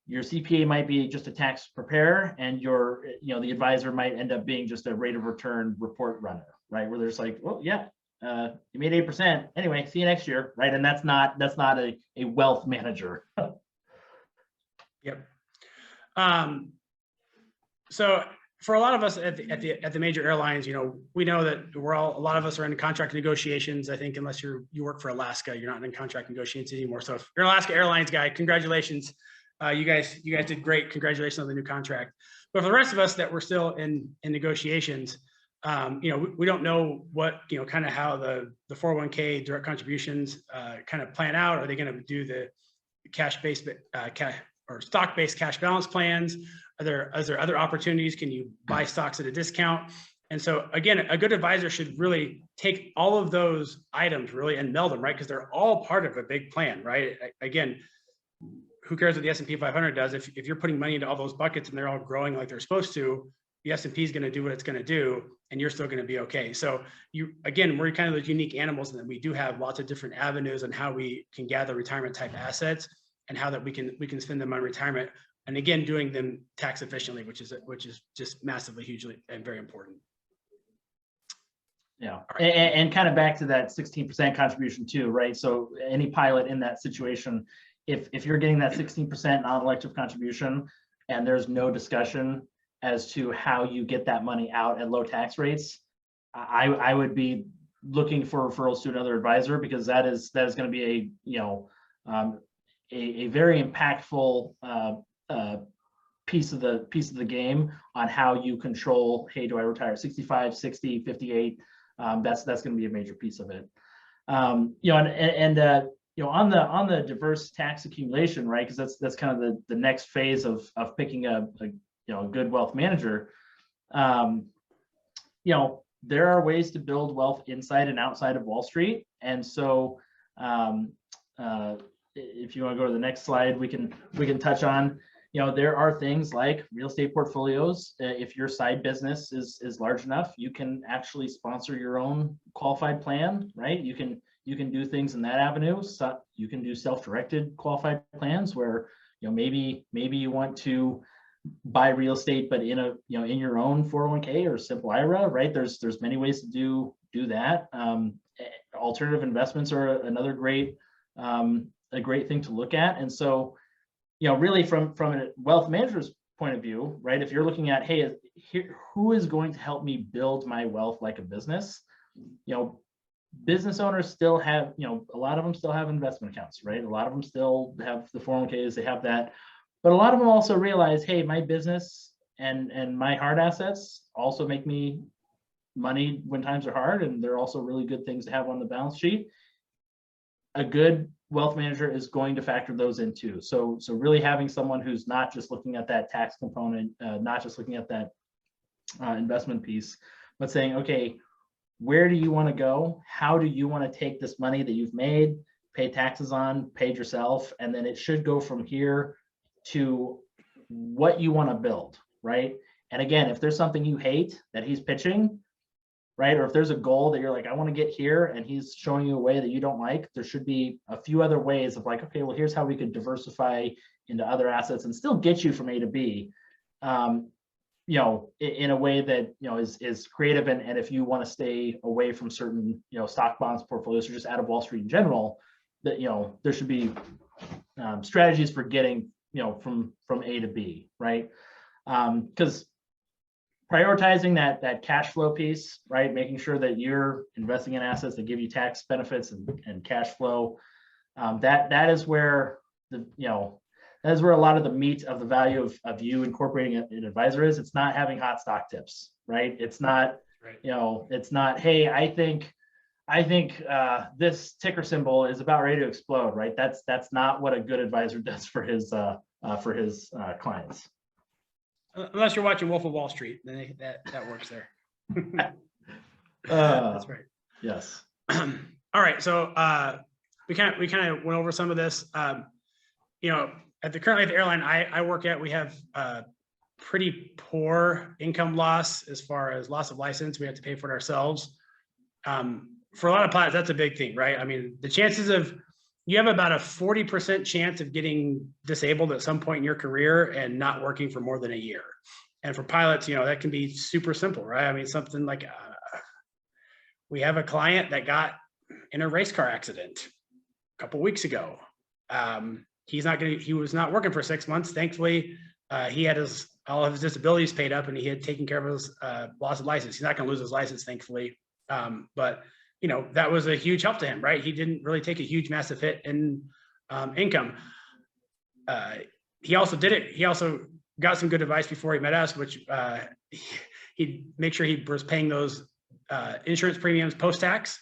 your CPA might be just a tax preparer, and the advisor might end up being just a rate of return report runner, right? Where there's like, well, yeah, you made 8%. Anyway, see you next year, right? And that's not a wealth manager. Yep. So for a lot of us at the major airlines, we know that a lot of us are in contract negotiations. I think unless you work for Alaska, you're not in contract negotiations anymore. So if you're an Alaska Airlines guy, congratulations. You guys did great. Congratulations on the new contract. But for the rest of us that we're still in negotiations, we don't know what, kind of how the 401k direct contributions kind of plan out. Are they going to do the cash-based or stock-based cash balance plans? Is there other opportunities? Can you buy stocks at a discount? And so again, a good advisor should really take all of those items really and meld them, right? Because they're all part of a big plan, right? Again, who cares what the S&P 500 does? If you're putting money into all those buckets and they're all growing like they're supposed to, the S&P is going to do what it's going to do, and you're still going to be okay. So we're kind of those unique animals in that we do have lots of different avenues on how we can gather retirement type assets and how that we can spend them on retirement. And again, doing them tax efficiently, which is just massively, hugely, and very important. Yeah, and kind of back to that 16% contribution too, right? So any pilot in that situation, if you're getting that 16% non-elective contribution and there's no discussion as to how you get that money out at low tax rates, I would be looking for referrals to another advisor, because that is going to be a very impactful piece of the game on how you control, hey, do I retire 65, 60, 58? That's going to be a major piece of it. On the diverse tax accumulation, right? Because that's kind of the next phase of picking a good wealth manager. There are ways to build wealth inside and outside of Wall Street, and so if you want to go to the next slide, we can touch on. There are things like real estate portfolios. If your side business is large enough, you can actually sponsor your own qualified plan, right? You can do things in that avenue. So you can do self-directed qualified plans where maybe you want to buy real estate, but in your own 401k or simple IRA, right? There's many ways to do that. Alternative investments are another a great thing to look at, and so. Really from a wealth manager's point of view, right? If you're looking at, hey, who is going to help me build my wealth like a business? Business owners still have, a lot of them still have investment accounts, right? A lot of them still have the 401ks, they have that. But a lot of them also realize, hey, my business and my hard assets also make me money when times are hard, and they're also really good things to have on the balance sheet. A good wealth manager is going to factor those in too. So really having someone who's not just looking at that tax component, not just looking at that investment piece, but saying, okay, where do you want to go? How do you want to take this money that you've made, pay taxes on, paid yourself, and then it should go from here to what you want to build, right? And again, if there's something you hate that he's pitching, right? Or if there's a goal that you're like, I want to get here, and he's showing you a way that you don't like, there should be a few other ways of like, okay, well, here's how we could diversify into other assets and still get you from A to B, in a way that, is creative. And if you want to stay away from certain, stock bonds portfolios or just out of Wall Street in general, that, there should be strategies for getting, from A to B, right? Because prioritizing that cash flow piece, right? Making sure that you're investing in assets that give you tax benefits and cash flow. That is where that is where a lot of the meat of the value of you incorporating an advisor is. It's not having hot stock tips, right? It's not, it's not, hey, I think this ticker symbol is about ready to explode, right? That's not what a good advisor does for his clients. Unless you're watching Wolf of Wall Street, then that works there. That's right. Yes. All right. So we kind of went over some of this. Currently at the airline I work at, we have pretty poor income loss as far as loss of license. We have to pay for it ourselves. For a lot of pilots, that's a big thing, right? I mean, the chances of you have about a 40% chance of getting disabled at some point in your career and not working for more than a year. And for pilots, that can be super simple, right? I mean, something like we have a client that got in a race car accident a couple weeks ago. He was not working for 6 months. Thankfully, he had all of his disabilities paid up and he had taken care of his loss of license. He's not going to lose his license, thankfully. But that was a huge help to him, right? He didn't really take a huge, massive hit in income. he also did it. He also got some good advice before he met us, which he'd make sure he was paying those insurance premiums post-tax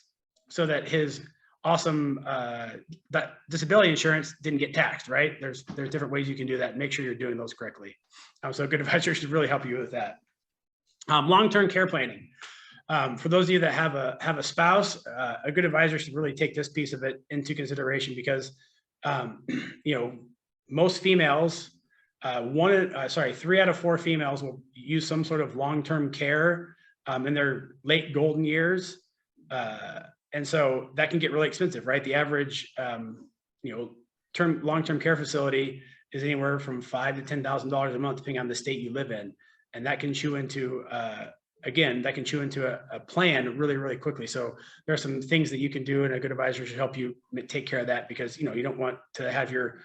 so that his awesome that disability insurance didn't get taxed, right? There's different ways you can do that. Make sure you're doing those correctly. So a good advisor should really help you with that. Long-term care planning. For those of you that have a spouse, a good advisor should really take this piece of it into consideration because, most females, 3 out of 4 females will use some sort of long-term care in their late golden years. And so that can get really expensive, right? The average, long-term care facility is anywhere from $5,000 to $10,000 a month, depending on the state you live in. And that can chew into, a plan really, really quickly. So there are some things that you can do, and a good advisor should help you take care of that because, you don't want to have your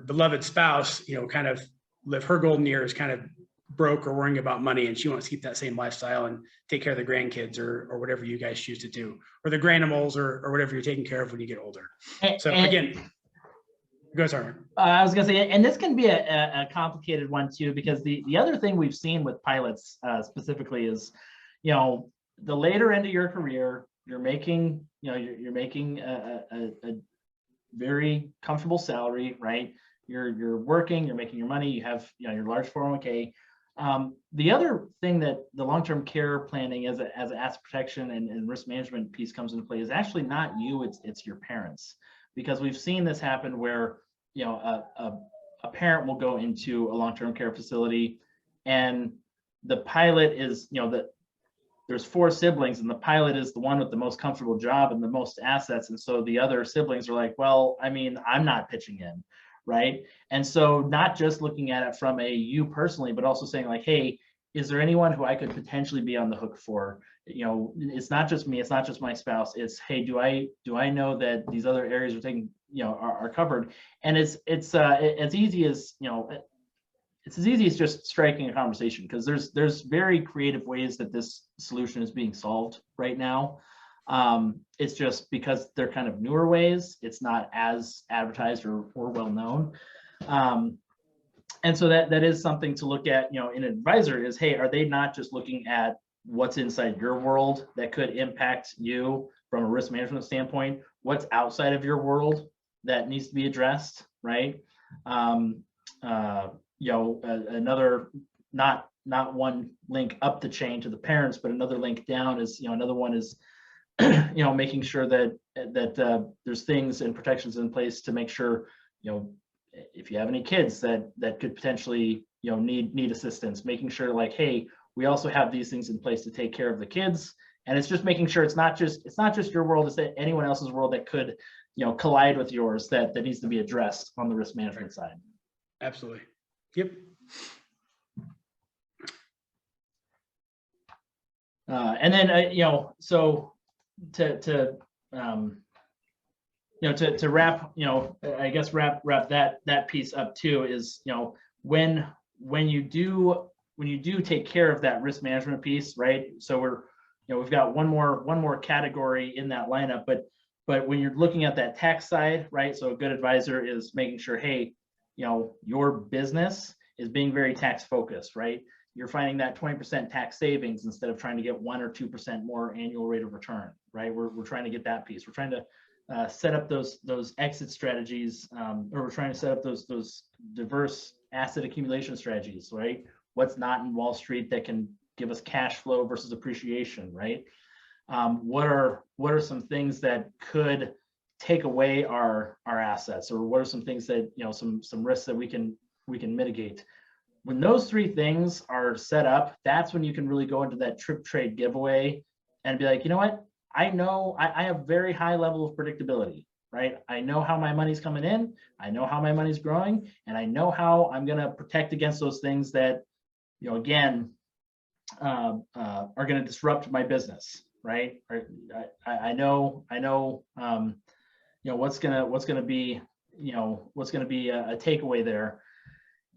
beloved spouse, kind of live her golden years kind of broke or worrying about money, and she wants to keep that same lifestyle and take care of the grandkids or whatever you guys choose to do, or the granimals or whatever you're taking care of when you get older. So again, go ahead, Sarah. I was gonna say, and this can be a complicated one too, because the other thing we've seen with pilots specifically is, the later into your career, you're making a very comfortable salary, right? You're working, you're making your money, you have your large 401k. The other thing that the long-term care planning as an asset protection and risk management piece comes into play is actually not you, it's your parents. Because we've seen this happen where a parent will go into a long-term care facility, and the pilot is there's 4 siblings, and the pilot is the one with the most comfortable job and the most assets, and so the other siblings are like, well, I mean, I'm not pitching in, right? And so not just looking at it from a you personally, but also saying like, hey, is there anyone who I could potentially be on the hook for? It's not just me, it's not just my spouse, it's, hey, do I know that these other areas are taking are covered? And it's as easy as it's as easy as just striking a conversation, because there's very creative ways that this solution is being solved right now. It's just because they're kind of newer ways, it's not as advertised or well known. And so that is something to look at, in an advisor is, hey, are they not just looking at what's inside your world that could impact you from a risk management standpoint? What's outside of your world that needs to be addressed, right? Another, not one link up the chain to the parents, but another link down is, another one is, making sure that there's things and protections in place to make sure, if you have any kids that could potentially, need assistance, making sure like, hey, we also have these things in place to take care of the kids. And it's just making sure it's not just your world, it's that anyone else's world that could, collide with yours that needs to be addressed on the risk management side. Absolutely. Yep. And then, so to wrap, I guess wrap that piece up too is, when you do take care of that risk management piece, right? So we've got one more category in that lineup, but when you're looking at that tax side, right? So a good advisor is making sure, hey, your business is being very tax focused, right? You're finding that 20% tax savings instead of trying to get 1 or 2% more annual rate of return, right? We're trying to get that piece. We're trying to set up those exit strategies, or we're trying to set up those diverse asset accumulation strategies, right? What's not in Wall Street that can give us cash flow versus appreciation, right? What are some things that could take away our assets, or what are some things that, some risks that we can mitigate? When those 3 things are set up, that's when you can really go into that trip trade giveaway and be like, you know what? I know I have very high level of predictability, right? I know how my money's coming in, I know how my money's growing, and I know how I'm going to protect against those things that, again, are going to disrupt my business, right? I know, what's going to be a takeaway there.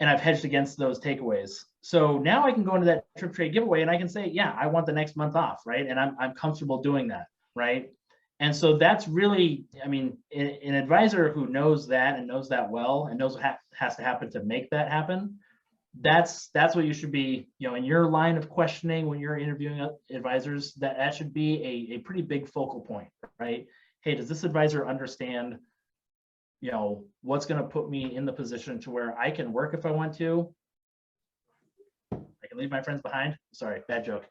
And I've hedged against those takeaways. So now I can go into that trip trade giveaway and I can say, yeah, I want the next month off, right? And I'm comfortable doing that, right? And so that's really, I mean, an advisor who knows that and knows that well and knows what has to happen to make that happen, that's what you should be, in your line of questioning when you're interviewing advisors, that should be a pretty big focal point, right? Hey, does this advisor understand, what's going to put me in the position to where I can work if I want to? I can leave my friends behind. Sorry, bad joke.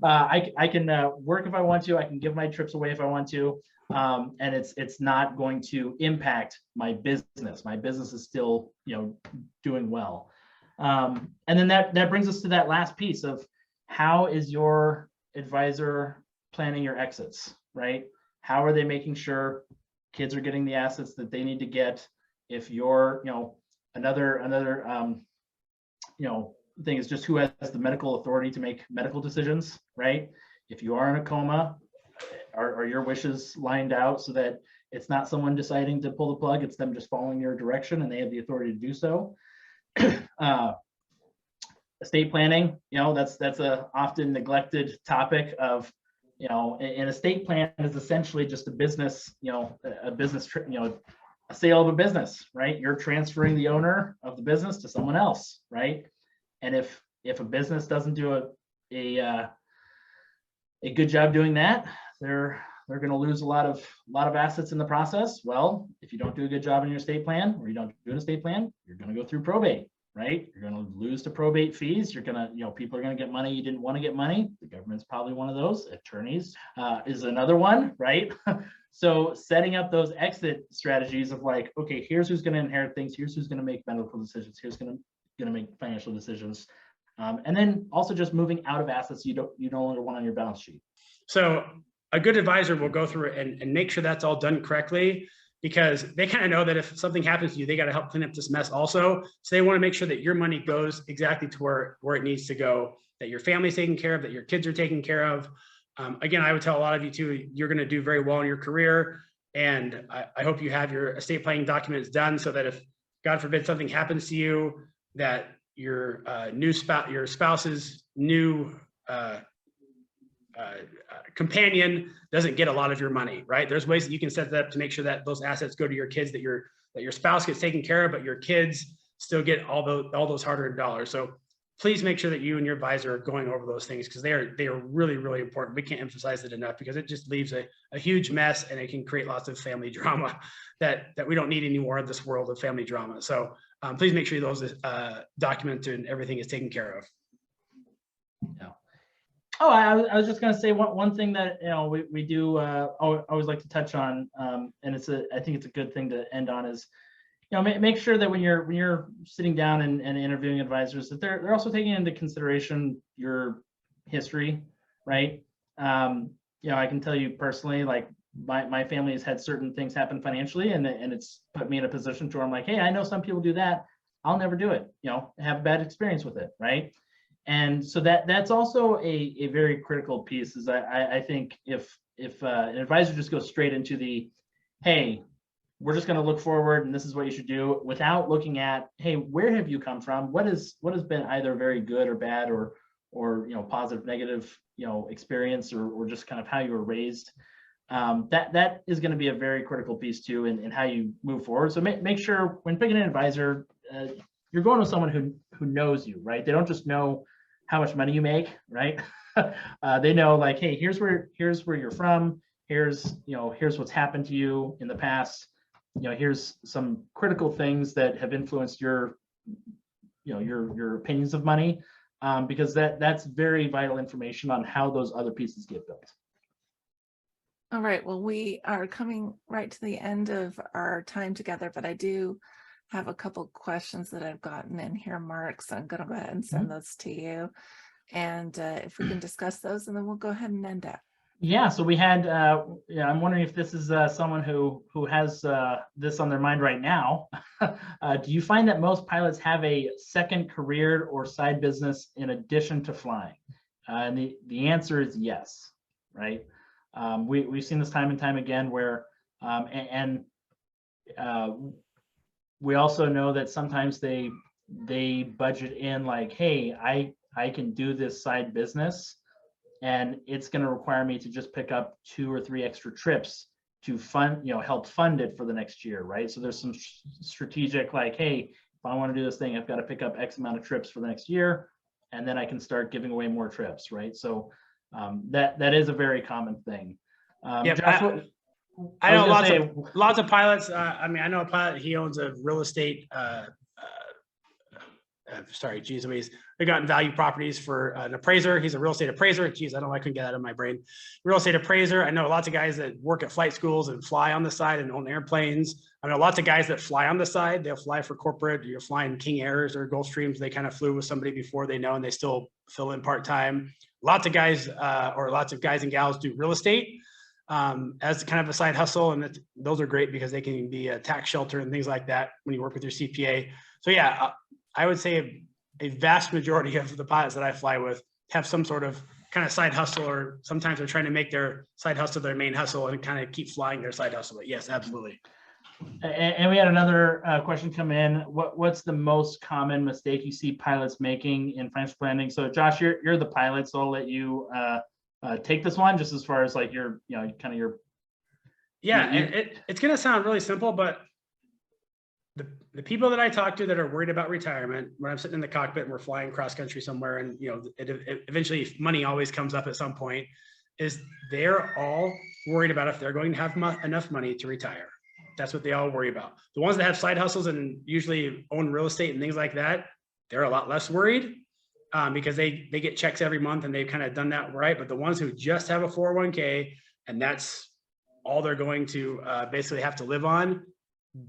I can work if I want to. I can give my trips away if I want to, and it's not going to impact my business. My business is still, doing well. And then that brings us to that last piece of how is your advisor planning your exits, right? How are they making sure kids are getting the assets that they need to get? If you're, another thing is just who has the medical authority to make medical decisions, right? If you are in a coma, are your wishes lined out so that it's not someone deciding to pull the plug, it's them just following your direction and they have the authority to do so. Estate planning, that's a often neglected topic of, an estate plan is essentially just a business, a sale of a business, right? You're transferring the owner of the business to someone else, right? And if a business doesn't do a good job doing that, they're going to lose a lot of assets in the process. Well, if you don't do a good job in your estate plan, or you don't do an estate plan, you're going to go through probate, right? You're going to lose to probate fees. You're going to, people are going to get money you didn't want to get money. The government's probably one of those. Attorneys is another one, right? So setting up those exit strategies of like, okay, here's who's going to inherit things. Here's who's going to make medical decisions. Here's going to make financial decisions, and then also just moving out of assets you no longer want on your balance sheet. So a good advisor will go through and make sure that's all done correctly, because they kind of know that if something happens to you, they got to help clean up this mess also. So they want to make sure that your money goes exactly to where it needs to go, that your family's taken care of, that your kids are taken care of. Again, I would tell a lot of you too, you're going to do very well in your career, and I hope you have your estate planning documents done so that if God forbid something happens to you, that your your spouse's new companion doesn't get a lot of your money, right? There's ways that you can set that up to make sure that those assets go to your kids, that your spouse gets taken care of, but your kids still get all those hard-earned dollars. So please make sure that you and your advisor are going over those things, because they are really, really important. We can't emphasize it enough, because it just leaves a huge mess, and it can create lots of family drama that we don't need anymore in this world of family drama. So please make sure those documented and everything is taken care of. Yeah. Oh, I was just going to say one thing that we do always like to touch on, and I think it's a good thing to end on, is make sure that when you're sitting down and interviewing advisors, that they're also taking into consideration your history, right? I can tell you personally, like my family has had certain things happen financially, and it's put me in a position to where I'm like, hey, I know some people do that. I'll never do it. Have a bad experience with it, right? And so that's also a very critical piece. Is I think if an advisor just goes straight into the, hey, we're just going to look forward and this is what you should do, without looking at, hey, where have you come from? What has been either very good or bad, or positive, negative, experience, or just kind of how you were raised. That is going to be a very critical piece too in how you move forward. So make sure when picking an advisor, you're going with someone who knows you, right? They don't just know how much money you make, right? They know, like, hey, here's where you're from. Here's what's happened to you in the past. Here's some critical things that have influenced your opinions of money, because that's very vital information on how those other pieces get built. All right, well, we are coming right to the end of our time together, but I do have a couple questions that I've gotten in here, Mark, so I'm going to go ahead and send those to you. And if we can discuss those, and then we'll go ahead and end up. Yeah, so we had, I'm wondering if this is someone who has this on their mind right now. Do you find that most pilots have a second career or side business in addition to flying? And the answer is yes, right? We've seen this time and time again where, we also know that sometimes they budget in like, hey, I can do this side business and it's going to require me to just pick up 2 or 3 extra trips to fund, help fund it for the next year, right? So there's some strategic, like, hey, if I want to do this thing, I've got to pick up X amount of trips for the next year, and then I can start giving away more trips, right? So that is a very common thing. Yeah, Josh, I know lots of pilots. I mean, I know a pilot. He owns a real estate. Sorry, geez, they got in value properties for an appraiser. He's a real estate appraiser. Geez, I couldn't get that out of my brain. Real estate appraiser. I know lots of guys that work at flight schools and fly on the side and own airplanes. I know lots of guys that fly on the side. They'll fly for corporate. You're flying King Airs or Gulfstreams. They kind of flew with somebody before they know, and they still fill in part-time. Lots of guys and gals do real estate as kind of a side hustle. And those are great because they can be a tax shelter and things like that when you work with your CPA. So yeah, I would say a vast majority of the pilots that I fly with have some sort of kind of side hustle, or sometimes they're trying to make their side hustle their main hustle and kind of keep flying their side hustle. But yes, absolutely. And we had another question come in. What's the most common mistake you see pilots making in financial planning? So Josh, you're the pilot, so I'll let you take this one, just as far as like your, kind of your. Yeah, it's going to sound really simple, but the people that I talk to that are worried about retirement, when I'm sitting in the cockpit and we're flying cross country somewhere, and eventually money always comes up at some point, is they're all worried about if they're going to have enough money to retire. That's what they all worry about. The ones that have side hustles and usually own real estate and things like that, they're a lot less worried because they get checks every month and they've kind of done that right. But the ones who just have a 401k and that's all they're going to basically have to live on,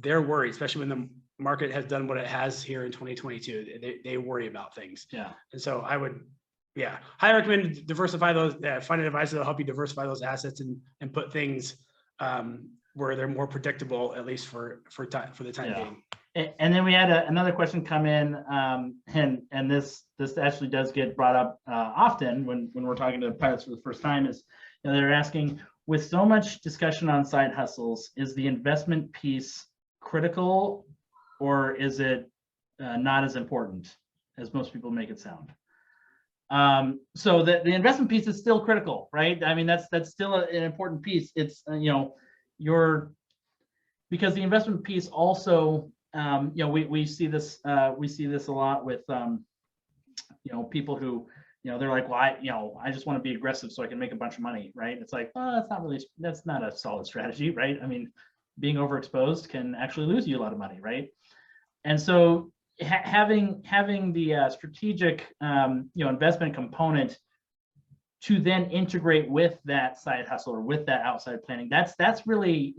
they're worried, especially when the market has done what it has here in 2022. They worry about things. Yeah. And so I would, highly recommend diversify those, find an advisor that'll help you diversify those assets and put things where they're more predictable, at least for the time being. And then we had another question come in, and this actually does get brought up often when we're talking to pilots for the first time, is they're asking, with so much discussion on side hustles, is the investment piece critical, or is it not as important as most people make it sound? So the investment piece is still critical, right? I mean, that's still an important piece. It's because the investment piece also, we see this a lot with people who they're like, well, I just want to be aggressive so I can make a bunch of money, right? It's like, well, that's not a solid strategy, right? I mean, being overexposed can actually lose you a lot of money, right? And so having the strategic investment component to then integrate with that side hustle or with that outside planning, that's really,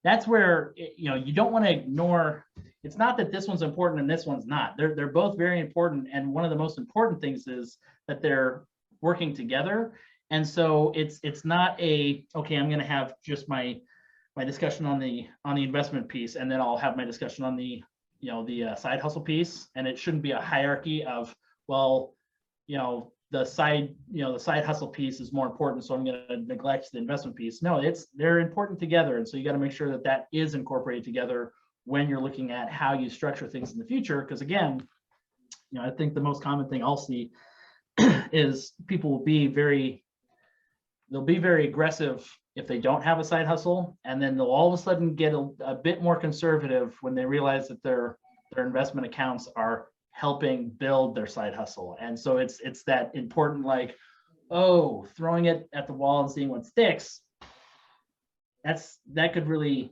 that's where you don't want to ignore. It's not that this one's important and this one's not. They're both very important, and one of the most important things is that they're working together. And so it's not a, okay, I'm going to have just my discussion on the investment piece, and then I'll have my discussion on the side hustle piece, and it shouldn't be a hierarchy of, well, the side hustle piece is more important, so I'm going to neglect the investment piece. No, they're important together, and so you got to make sure that is incorporated together when you're looking at how you structure things in the future. Because again, I think the most common thing I'll see is people will be very aggressive if they don't have a side hustle, and then they'll all of a sudden get a bit more conservative when they realize that their investment accounts are helping build their side hustle. And so it's that important, like, throwing it at the wall and seeing what sticks. That's not going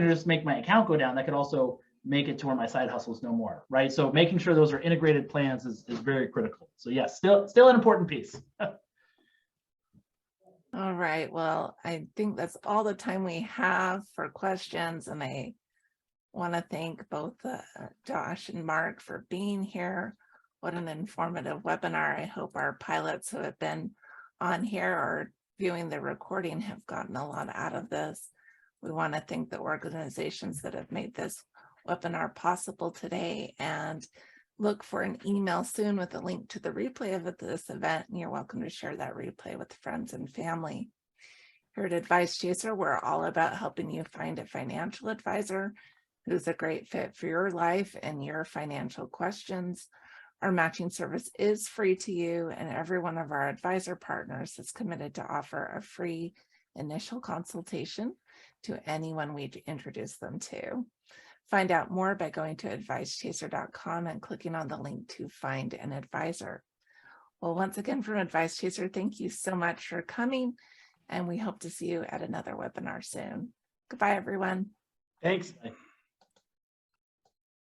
to just make my account go down. That could also make it to where my side hustle is no more, right? So making sure those are integrated plans is very critical. So yes, still an important piece. All right, well, I think that's all the time we have for questions, and I want to thank both Josh and Mark for being here. What an informative webinar. I hope our pilots who have been on here or viewing the recording have gotten a lot out of this. We want to thank the organizations that have made this webinar possible today, and look for an email soon with a link to the replay of this event, and you're welcome to share that replay with friends and family. Here at Advice Chaser, we're all about helping you find a financial advisor who's a great fit for your life and your financial questions. Our matching service is free to you, and every one of our advisor partners is committed to offer a free initial consultation to anyone we introduce them to. Find out more by going to advicechaser.com and clicking on the link to find an advisor. Well, once again, from Advice Chaser, thank you so much for coming, and we hope to see you at another webinar soon. Goodbye, everyone. Thanks. Bye.